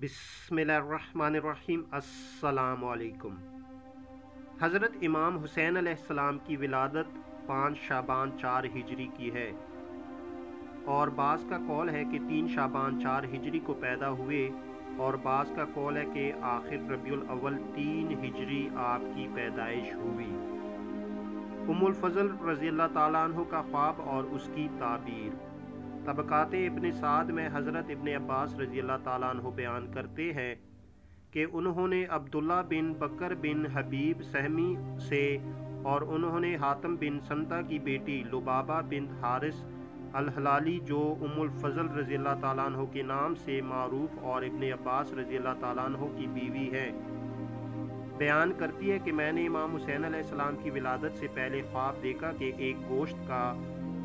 बिस्मिल्लाहिर्रहमानिर्रहीम। अस्सलाम वालेकुम। हज़रत इमाम हुसैन अलैहिस्सलाम की विलादत 5 शाबान 4 हिजरी की है और बाज़ का कौल है कि 3 शाबान 4 हिजरी को पैदा हुए और बाज़ का कौल है कि आखिर रबीउल अव्वल 3 हिजरी आपकी पैदाइश हुई। उम्मुल फ़ज़ल रज़ियल्लाहु ताला अन्हु का ख्वाब और उसकी ताबीर। तबक़ात इब्न साद में हज़रत इब्न अब्बास रज़ियल्लाहु ताला अन्हु बयान करते हैं कि उन्होंने अब्दुल्ला बिन बकर बिन हबीब सहमी से और उन्होंने हातम बिन संता की बेटी लुबाबा बिन हारिस अल-हलाली जो उम्मुल फ़ज़ल रज़ियल्लाहु ताला अन्हु के नाम से मारूफ और इब्न अब्बास रज़ियल्लाहु ताला अन्हु की बीवी है, बयान करती है कि मैंने इमाम हुसैन अलैहिस्सलाम की विलादत से पहले ख्वाब देखा कि एक गोश्त का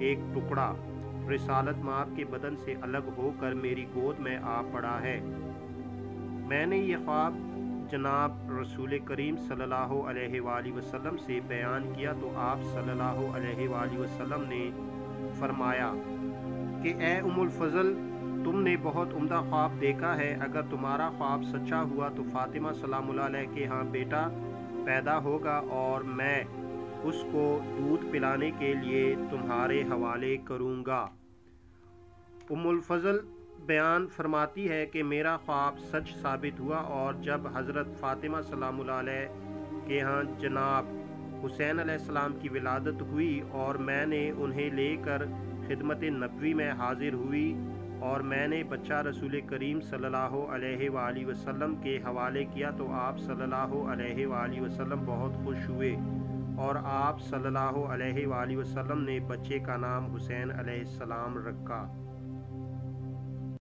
एक टुकड़ा रिसालत माब के बदन से अलग होकर मेरी गोद में आ पड़ा है। मैंने ये ख्वाब जनाब रसूल करीम सल्लल्लाहु अलैहि वसल्लम से बयान किया तो आप सल्लल्लाहु अलैहि वसल्लम ने फरमाया कि ए उम्मुल फ़ज़ल, तुमने बहुत उम्दा ख्वाब देखा है। अगर तुम्हारा ख्वाब सच्चा हुआ तो फ़ातिमा सलामुल्लाह अलैहा के यहाँ बेटा पैदा होगा और मैं उसको दूध पिलाने के लिए तुम्हारे हवाले करूँगा। उम्मुल फ़ज़ल बयान फरमाती है कि मेरा ख्वाब सच साबित हुआ और जब हज़रत फ़ातिमा सलामुल्लाह अलैहा के यहाँ जनाब हुसैन अलैहिस्सलाम की विलादत हुई और मैंने उन्हें लेकर खिदमत नबवी में हाजिर हुई और मैंने बच्चा रसूल करीम सल्लल्लाहु अलैहि वसल्लम के हवाले किया तो आप सल्लल्लाहु अलैहि वसल्लम बहुत खुश हुए और आप सल्लल्लाहु अलैहि वसल्लम ने बच्चे का नाम हुसैन अलैहिस्सलाम रखा।